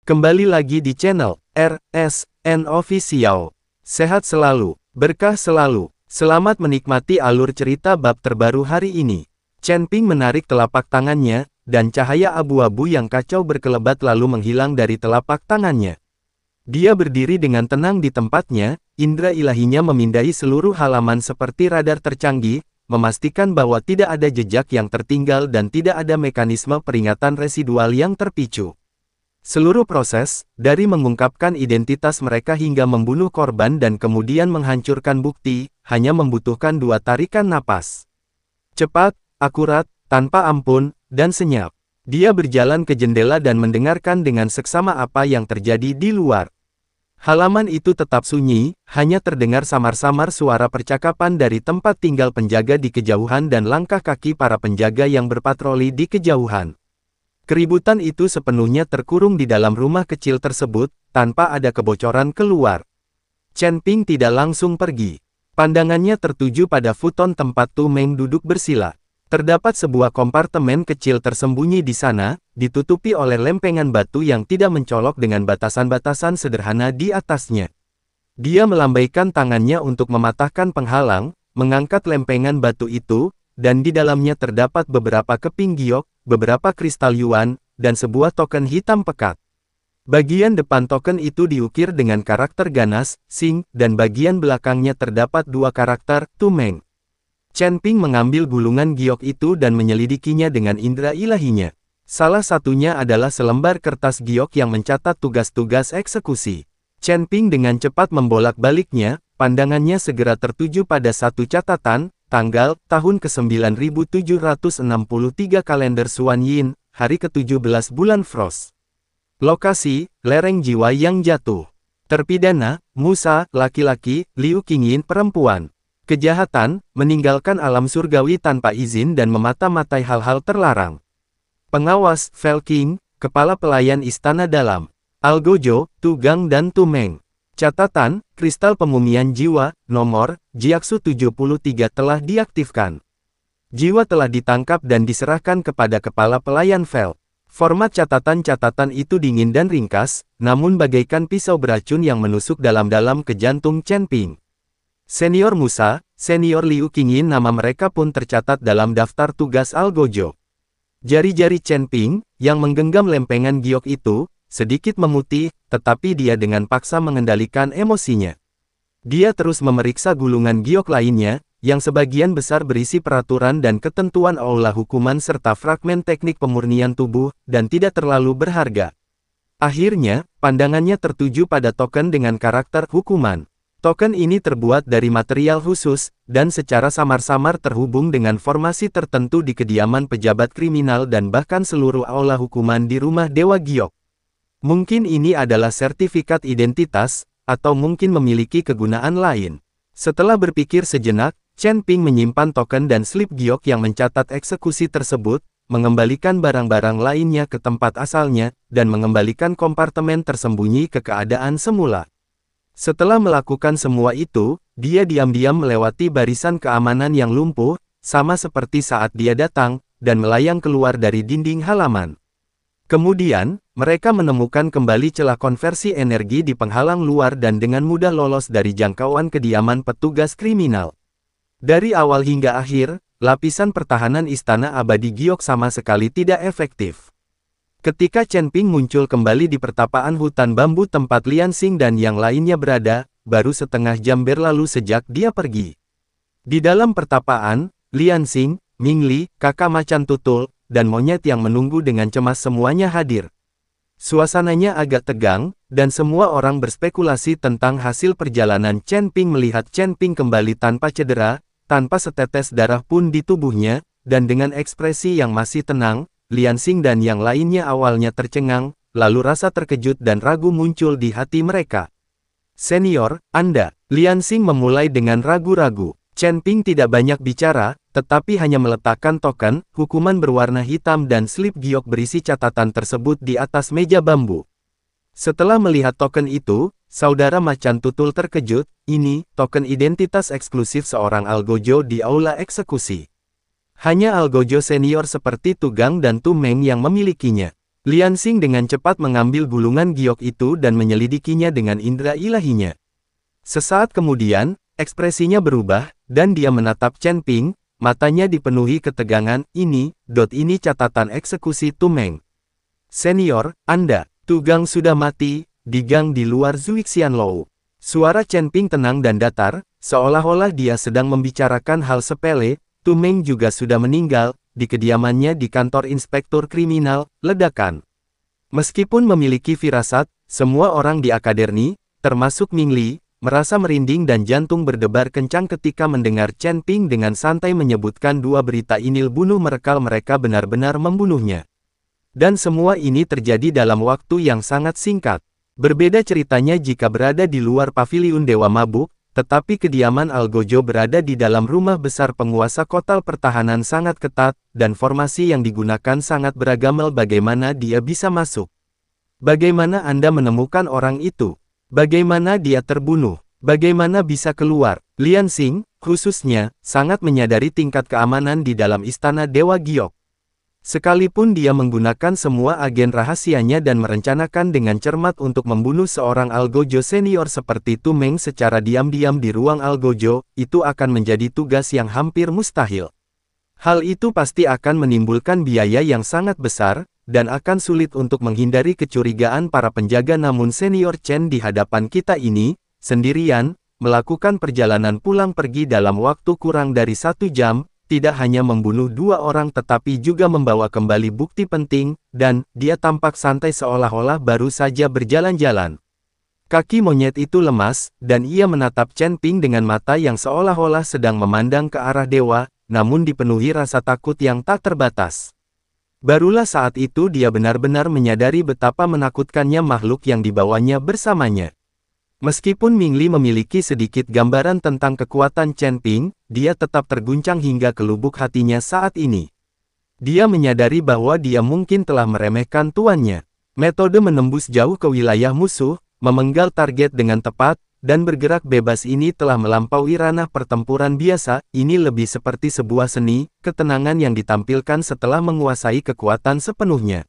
Kembali lagi di channel RSN Official. Sehat selalu, berkah selalu. Selamat menikmati alur cerita bab terbaru hari ini. Chen Ping menarik telapak tangannya, dan cahaya abu-abu yang kacau berkelebat lalu menghilang dari telapak tangannya. Dia berdiri dengan tenang di tempatnya, indera ilahinya memindai seluruh halaman seperti radar tercanggih, memastikan bahwa tidak ada jejak yang tertinggal dan tidak ada mekanisme peringatan residual yang terpicu. Seluruh proses, dari mengungkapkan identitas mereka hingga membunuh korban dan kemudian menghancurkan bukti, hanya membutuhkan 2 tarikan napas. Cepat, akurat, tanpa ampun, dan senyap. Dia berjalan ke jendela dan mendengarkan dengan seksama apa yang terjadi di luar. Halaman itu tetap sunyi, hanya terdengar samar-samar suara percakapan dari tempat tinggal penjaga di kejauhan dan langkah kaki para penjaga yang berpatroli di kejauhan. Keributan itu sepenuhnya terkurung di dalam rumah kecil tersebut, tanpa ada kebocoran keluar. Chen Ping tidak langsung pergi. Pandangannya tertuju pada futon tempat Tu Meng duduk bersila. Terdapat sebuah kompartemen kecil tersembunyi di sana, ditutupi oleh lempengan batu yang tidak mencolok dengan batasan-batasan sederhana di atasnya. Dia melambaikan tangannya untuk mematahkan penghalang, mengangkat lempengan batu itu, dan di dalamnya terdapat beberapa keping giok, beberapa kristal yuan, dan sebuah token hitam pekat. Bagian depan token itu diukir dengan karakter ganas, Xing, dan bagian belakangnya terdapat 2 karakter, Tu Meng. Chen Ping mengambil gulungan giok itu dan menyelidikinya dengan indera ilahinya. Salah satunya adalah selembar kertas giok yang mencatat tugas-tugas eksekusi. Chen Ping dengan cepat membolak-baliknya, pandangannya segera tertuju pada satu catatan, tanggal, tahun ke-9763 kalender Xuan Yin, hari ke-17 bulan Frost. Lokasi, lereng jiwa yang jatuh. Terpidana, Musa, laki-laki, Liu Qingyin, perempuan. Kejahatan, meninggalkan alam surgawi tanpa izin dan memata-matai hal-hal terlarang. Pengawas, Fel King, kepala pelayan istana dalam. Algojo, Tu Gang dan Tu Meng. Catatan, kristal pemumian jiwa, nomor, Jiaksu 73 telah diaktifkan. Jiwa telah ditangkap dan diserahkan kepada kepala pelayan Fel. Format catatan-catatan itu dingin dan ringkas, namun bagaikan pisau beracun yang menusuk dalam-dalam ke jantung Chen Ping. Senior Musa, Senior Liu Qingyin, nama mereka pun tercatat dalam daftar tugas Algojo. Jari-jari Chen Ping, yang menggenggam lempengan giok itu, sedikit memutih, tetapi dia dengan paksa mengendalikan emosinya. Dia terus memeriksa gulungan giok lainnya, yang sebagian besar berisi peraturan dan ketentuan aula hukuman serta fragmen teknik pemurnian tubuh, dan tidak terlalu berharga. Akhirnya, pandangannya tertuju pada token dengan karakter hukuman. Token ini terbuat dari material khusus, dan secara samar-samar terhubung dengan formasi tertentu di kediaman pejabat kriminal dan bahkan seluruh aula hukuman di rumah Dewa Giok. Mungkin ini adalah sertifikat identitas, atau mungkin memiliki kegunaan lain. Setelah berpikir sejenak, Chen Ping menyimpan token dan slip giok yang mencatat eksekusi tersebut, mengembalikan barang-barang lainnya ke tempat asalnya, dan mengembalikan kompartemen tersembunyi ke keadaan semula. Setelah melakukan semua itu, dia diam-diam melewati barisan keamanan yang lumpuh, sama seperti saat dia datang, dan melayang keluar dari dinding halaman. Kemudian, mereka menemukan kembali celah konversi energi di penghalang luar dan dengan mudah lolos dari jangkauan kediaman petugas kriminal. Dari awal hingga akhir, lapisan pertahanan istana abadi Giok sama sekali tidak efektif. Ketika Chen Ping muncul kembali di pertapaan hutan bambu tempat Lian Xing dan yang lainnya berada, baru setengah jam berlalu sejak dia pergi. Di dalam pertapaan, Lian Xing, Ming Li, kakak macan tutul, dan monyet yang menunggu dengan cemas semuanya hadir. Suasananya agak tegang, dan semua orang berspekulasi tentang hasil perjalanan Chen Ping. Melihat Chen Ping kembali tanpa cedera, tanpa setetes darah pun di tubuhnya, dan dengan ekspresi yang masih tenang, Lian Xing dan yang lainnya awalnya tercengang, lalu rasa terkejut dan ragu muncul di hati mereka. Senior, Anda, Lian Xing memulai dengan ragu-ragu. Chen Ping tidak banyak bicara, tetapi hanya meletakkan token, hukuman berwarna hitam dan slip giok berisi catatan tersebut di atas meja bambu. Setelah melihat token itu, saudara macan tutul terkejut, ini, token identitas eksklusif seorang Algojo di aula eksekusi. Hanya Algojo senior seperti Tu Gang dan Tu Meng yang memilikinya. Liansing dengan cepat mengambil gulungan giok itu dan menyelidikinya dengan indera ilahinya. Sesaat kemudian, ekspresinya berubah, dan dia menatap Chen Ping, matanya dipenuhi ketegangan. Ini catatan eksekusi Tu Meng. Senior, Anda, Tu Gang sudah mati, di gang di luar Zuixianlou. Suara Chen Ping tenang dan datar, seolah-olah dia sedang membicarakan hal sepele. Tu Meng juga sudah meninggal, di kediamannya di kantor inspektur kriminal. Ledakan. Meskipun memiliki firasat, semua orang di akademi, termasuk Ming Li, merasa merinding dan jantung berdebar kencang ketika mendengar Chen Ping dengan santai menyebutkan dua berita inil bunuh mereka benar-benar membunuhnya. Dan semua ini terjadi dalam waktu yang sangat singkat. Berbeda ceritanya jika berada di luar paviliun Dewa Mabuk, tetapi kediaman Algojo berada di dalam rumah besar penguasa kota. Pertahanan sangat ketat, dan formasi yang digunakan sangat beragam. Bagaimana dia bisa masuk? Bagaimana Anda menemukan orang itu? Bagaimana dia terbunuh? Bagaimana bisa keluar? Liansing, khususnya, sangat menyadari tingkat keamanan di dalam istana Dewa Giok. Sekalipun dia menggunakan semua agen rahasianya dan merencanakan dengan cermat untuk membunuh seorang Algojo senior seperti Tu Meng secara diam-diam di ruang Algojo, itu akan menjadi tugas yang hampir mustahil. Hal itu pasti akan menimbulkan biaya yang sangat besar, dan akan sulit untuk menghindari kecurigaan para penjaga. Namun senior Chen di hadapan kita ini, sendirian, melakukan perjalanan pulang pergi dalam waktu kurang dari 1 jam, tidak hanya membunuh 2 orang tetapi juga membawa kembali bukti penting, dan dia tampak santai seolah-olah baru saja berjalan-jalan. Kaki monyet itu lemas, dan ia menatap Chen Ping dengan mata yang seolah-olah sedang memandang ke arah dewa, namun dipenuhi rasa takut yang tak terbatas. Barulah saat itu dia benar-benar menyadari betapa menakutkannya makhluk yang dibawanya bersamanya. Meskipun Ming Li memiliki sedikit gambaran tentang kekuatan Chen Ping, dia tetap terguncang hingga ke lubuk hatinya saat ini. Dia menyadari bahwa dia mungkin telah meremehkan tuannya. Metode menembus jauh ke wilayah musuh, memenggal target dengan tepat, dan bergerak bebas ini telah melampaui ranah pertempuran biasa. Ini lebih seperti sebuah seni, ketenangan yang ditampilkan setelah menguasai kekuatan sepenuhnya.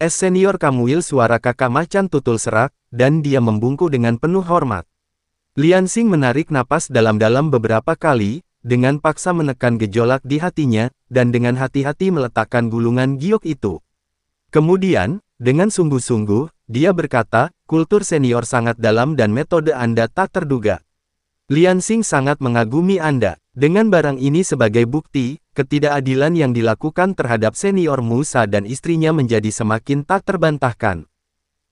Senior Kamuil, suara kakak macan tutul serak, dan dia membungkuk dengan penuh hormat. Liansing menarik napas dalam-dalam beberapa kali, dengan paksa menekan gejolak di hatinya, dan dengan hati-hati meletakkan gulungan giok itu. Kemudian, dengan sungguh-sungguh, dia berkata, kultur senior sangat dalam dan metode Anda tak terduga. Liansing sangat mengagumi Anda. Dengan barang ini sebagai bukti, ketidakadilan yang dilakukan terhadap senior Musa dan istrinya menjadi semakin tak terbantahkan.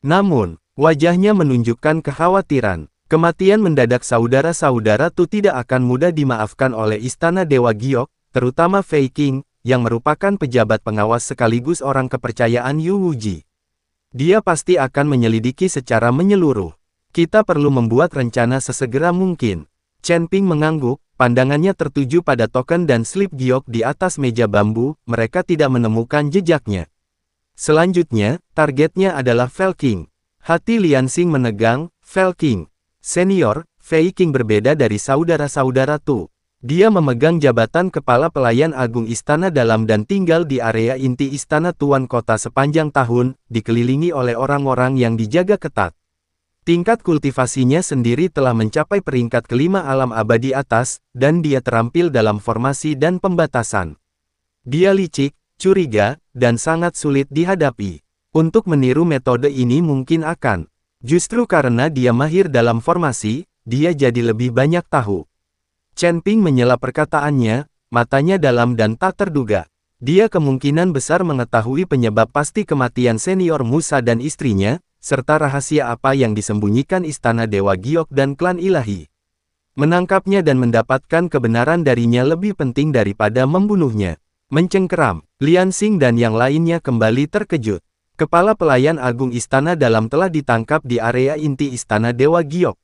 Namun, wajahnya menunjukkan kekhawatiran. Kematian mendadak saudara-saudara Tu tidak akan mudah dimaafkan oleh Istana Dewa Giok, terutama Fei Qing, yang merupakan pejabat pengawas sekaligus orang kepercayaan Yu Wuji. Dia pasti akan menyelidiki secara menyeluruh. Kita perlu membuat rencana sesegera mungkin. Chen Ping mengangguk, pandangannya tertuju pada token dan slip giok di atas meja bambu. Mereka tidak menemukan jejaknya. Selanjutnya, targetnya adalah Fei Qing. Hati Liansing menegang. Fei Qing senior, Fei Qing berbeda dari saudara-saudara Tu. Dia memegang jabatan Kepala Pelayan Agung Istana Dalam dan tinggal di area inti Istana Tuan Kota sepanjang tahun, dikelilingi oleh orang-orang yang dijaga ketat. Tingkat kultivasinya sendiri telah mencapai peringkat kelima alam abadi atas, dan dia terampil dalam formasi dan pembatasan. Dia licik, curiga, dan sangat sulit dihadapi. Untuk meniru metode ini mungkin akan. Justru karena dia mahir dalam formasi, dia jadi lebih banyak tahu. Chen Ping menyela perkataannya, matanya dalam dan tak terduga. Dia kemungkinan besar mengetahui penyebab pasti kematian senior Musa dan istrinya, serta rahasia apa yang disembunyikan Istana Dewa Giok dan klan ilahi. Menangkapnya dan mendapatkan kebenaran darinya lebih penting daripada membunuhnya. Mencengkeram, Liansing dan yang lainnya kembali terkejut. Kepala Pelayan Agung Istana Dalam telah ditangkap di area inti Istana Dewa Giok.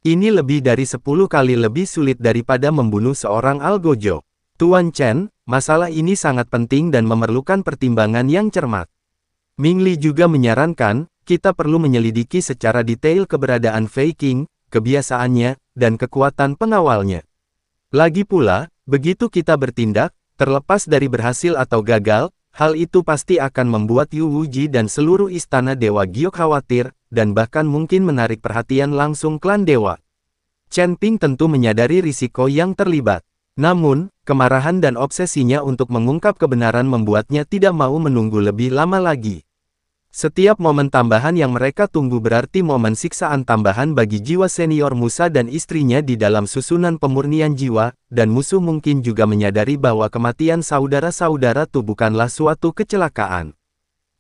Ini lebih dari 10 kali lebih sulit daripada membunuh seorang Algojo. Tuan Chen, masalah ini sangat penting dan memerlukan pertimbangan yang cermat. Ming Li juga menyarankan, kita perlu menyelidiki secara detail keberadaan Fei Qing, kebiasaannya, dan kekuatan pengawalnya. Lagi pula, begitu kita bertindak, terlepas dari berhasil atau gagal, Hal itu pasti akan membuat Yu Wuji dan seluruh istana Dewa Giok khawatir, dan bahkan mungkin menarik perhatian langsung klan dewa. Chen Ping tentu menyadari risiko yang terlibat. Namun, kemarahan dan obsesinya untuk mengungkap kebenaran membuatnya tidak mau menunggu lebih lama lagi. Setiap momen tambahan yang mereka tunggu berarti momen siksaan tambahan bagi jiwa senior Musa dan istrinya di dalam susunan pemurnian jiwa, dan musuh mungkin juga menyadari bahwa kematian saudara-saudara Tu bukanlah suatu kecelakaan.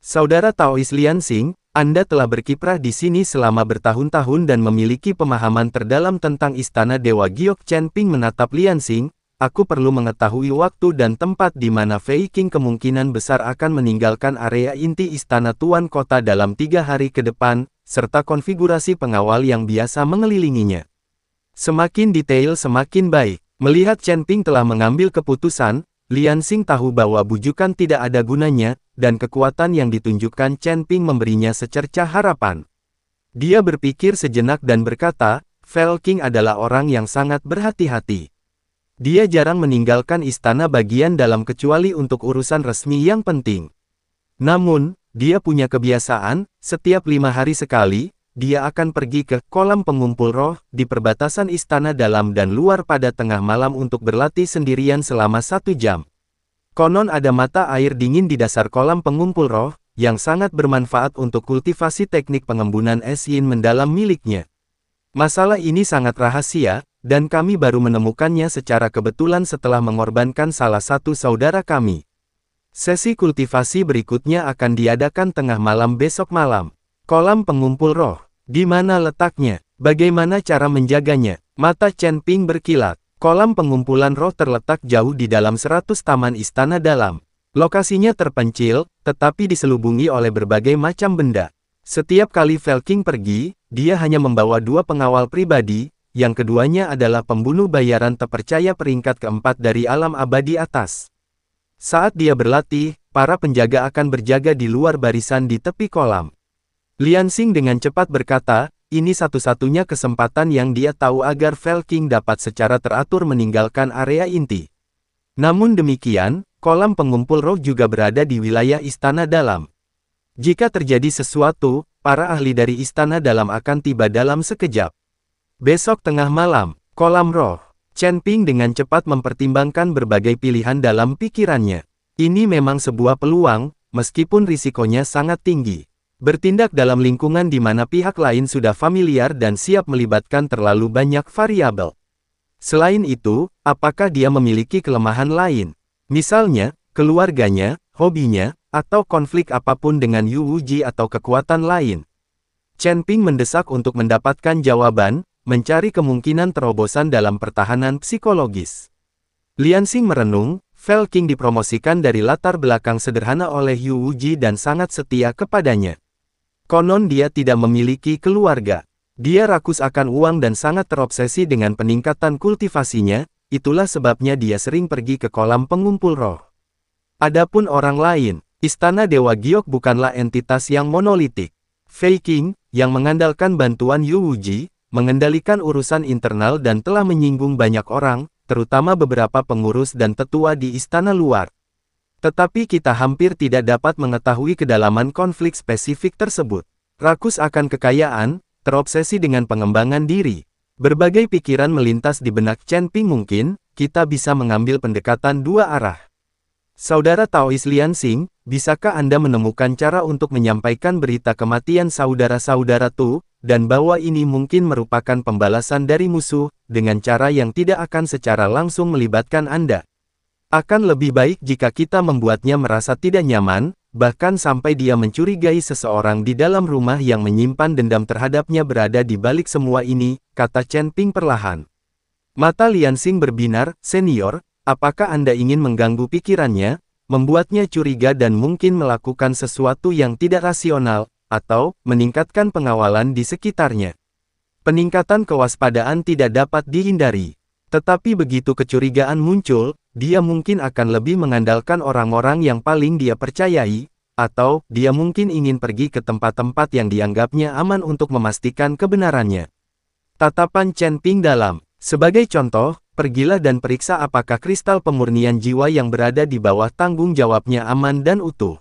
Saudara Taois Liansing, Anda telah berkiprah di sini selama bertahun-tahun dan memiliki pemahaman terdalam tentang istana Dewa Giok. Chen Ping menatap Liansing. Aku perlu mengetahui waktu dan tempat di mana Fei Qing kemungkinan besar akan meninggalkan area inti istana Tuan Kota dalam 3 hari ke depan, serta konfigurasi pengawal yang biasa mengelilinginya. Semakin detail semakin baik. Melihat Chen Ping telah mengambil keputusan, Liansing tahu bahwa bujukan tidak ada gunanya, dan kekuatan yang ditunjukkan Chen Ping memberinya secercah harapan. Dia berpikir sejenak dan berkata, Fei Qing adalah orang yang sangat berhati-hati. Dia jarang meninggalkan istana bagian dalam kecuali untuk urusan resmi yang penting. Namun, dia punya kebiasaan, setiap 5 hari sekali, dia akan pergi ke kolam pengumpul roh di perbatasan istana dalam dan luar pada tengah malam untuk berlatih sendirian selama 1 jam. Konon ada mata air dingin di dasar kolam pengumpul roh, yang sangat bermanfaat untuk kultivasi teknik pengembunan es yin mendalam miliknya. Masalah ini sangat rahasia, dan kami baru menemukannya secara kebetulan setelah mengorbankan salah satu saudara kami. Sesi kultivasi berikutnya akan diadakan tengah malam besok malam. Kolam pengumpul roh. Di mana letaknya? Bagaimana cara menjaganya? Mata Chen Ping berkilat. Kolam pengumpulan roh terletak jauh di dalam 100 taman istana dalam. Lokasinya terpencil, tetapi diselubungi oleh berbagai macam benda. Setiap kali Fei Qing pergi, dia hanya membawa 2 pengawal pribadi, yang keduanya adalah pembunuh bayaran terpercaya peringkat keempat dari alam abadi atas. Saat dia berlatih, para penjaga akan berjaga di luar barisan di tepi kolam. Liansing dengan cepat berkata, ini satu-satunya kesempatan yang dia tahu agar Fei Qing dapat secara teratur meninggalkan area inti. Namun demikian, kolam pengumpul roh juga berada di wilayah istana dalam. Jika terjadi sesuatu, para ahli dari istana dalam akan tiba dalam sekejap. Besok tengah malam, kolam roh. Chen Ping dengan cepat mempertimbangkan berbagai pilihan dalam pikirannya. Ini memang sebuah peluang, meskipun risikonya sangat tinggi. Bertindak dalam lingkungan di mana pihak lain sudah familiar dan siap melibatkan terlalu banyak variabel. Selain itu, apakah dia memiliki kelemahan lain? Misalnya, keluarganya, hobinya, atau konflik apapun dengan Yu Wuji atau kekuatan lain. Chen Ping mendesak untuk mendapatkan jawaban, mencari kemungkinan terobosan dalam pertahanan psikologis. Liansing merenung, Fei Qing dipromosikan dari latar belakang sederhana oleh Yu Wuji dan sangat setia kepadanya. Konon dia tidak memiliki keluarga. Dia rakus akan uang dan sangat terobsesi dengan peningkatan kultivasinya, itulah sebabnya dia sering pergi ke kolam pengumpul roh. Adapun orang lain, istana Dewa Giok bukanlah entitas yang monolitik. Fei Qing, yang mengandalkan bantuan Yu Wuji, mengendalikan urusan internal dan telah menyinggung banyak orang, terutama beberapa pengurus dan tetua di istana luar. Tetapi kita hampir tidak dapat mengetahui kedalaman konflik spesifik tersebut. Rakus akan kekayaan, terobsesi dengan pengembangan diri. Berbagai pikiran melintas di benak Chen Ping. Mungkin, kita bisa mengambil pendekatan 2 arah. Saudara Taois Liansing, bisakah Anda menemukan cara untuk menyampaikan berita kematian saudara-saudara Tu, dan bahwa ini mungkin merupakan pembalasan dari musuh, dengan cara yang tidak akan secara langsung melibatkan Anda? Akan lebih baik jika kita membuatnya merasa tidak nyaman, bahkan sampai dia mencurigai seseorang di dalam rumah yang menyimpan dendam terhadapnya berada di balik semua ini, kata Chen Ping perlahan. Mata Liansing berbinar, senior, apakah Anda ingin mengganggu pikirannya, membuatnya curiga dan mungkin melakukan sesuatu yang tidak rasional, atau meningkatkan pengawalan di sekitarnya? Peningkatan kewaspadaan tidak dapat dihindari. Tetapi begitu kecurigaan muncul, dia mungkin akan lebih mengandalkan orang-orang yang paling dia percayai, atau dia mungkin ingin pergi ke tempat-tempat yang dianggapnya aman untuk memastikan kebenarannya. Tatapan Chen Ping dalam. Sebagai contoh, pergilah dan periksa apakah kristal pemurnian jiwa yang berada di bawah tanggung jawabnya aman dan utuh.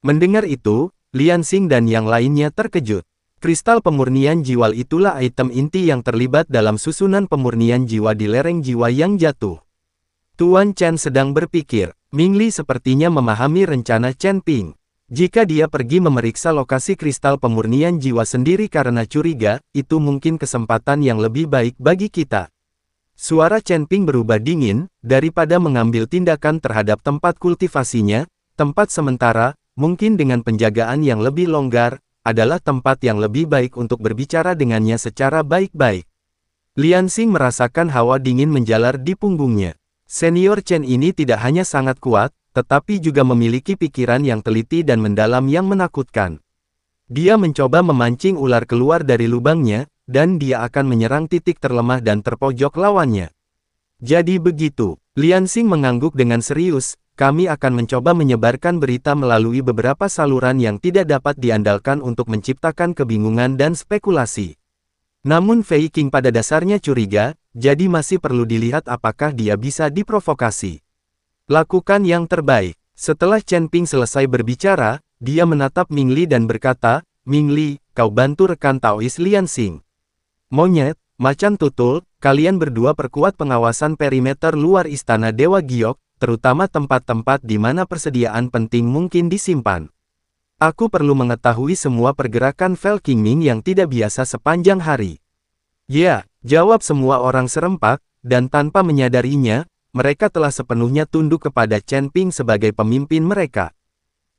Mendengar itu, Lian Xing dan yang lainnya terkejut. Kristal pemurnian jiwa itulah item inti yang terlibat dalam susunan pemurnian jiwa di lereng jiwa yang jatuh. Tuan Chen sedang berpikir, Ming Li sepertinya memahami rencana Chen Ping. Jika dia pergi memeriksa lokasi kristal pemurnian jiwa sendiri karena curiga, itu mungkin kesempatan yang lebih baik bagi kita. Suara Chen Ping berubah dingin, daripada mengambil tindakan terhadap tempat kultivasinya, tempat sementara, mungkin dengan penjagaan yang lebih longgar, adalah tempat yang lebih baik untuk berbicara dengannya secara baik-baik. Lian Xing merasakan hawa dingin menjalar di punggungnya. Senior Chen ini tidak hanya sangat kuat, tetapi juga memiliki pikiran yang teliti dan mendalam yang menakutkan. Dia mencoba memancing ular keluar dari lubangnya, dan dia akan menyerang titik terlemah dan terpojok lawannya. Jadi begitu, Lian Xing mengangguk dengan serius, kami akan mencoba menyebarkan berita melalui beberapa saluran yang tidak dapat diandalkan untuk menciptakan kebingungan dan spekulasi. Namun Fei Qing pada dasarnya curiga, jadi masih perlu dilihat apakah dia bisa diprovokasi. Lakukan yang terbaik. Setelah Chen Ping selesai berbicara, dia menatap Ming Li dan berkata, Ming Li, kau bantu rekan Taois Lian Xing. Monyet, macan tutul, kalian berdua perkuat pengawasan perimeter luar istana Dewa Giok, terutama tempat-tempat di mana persediaan penting mungkin disimpan. Aku perlu mengetahui semua pergerakan Vel Qingming yang tidak biasa sepanjang hari. Ya, jawab semua orang serempak, dan tanpa menyadarinya, mereka telah sepenuhnya tunduk kepada Chen Ping sebagai pemimpin mereka.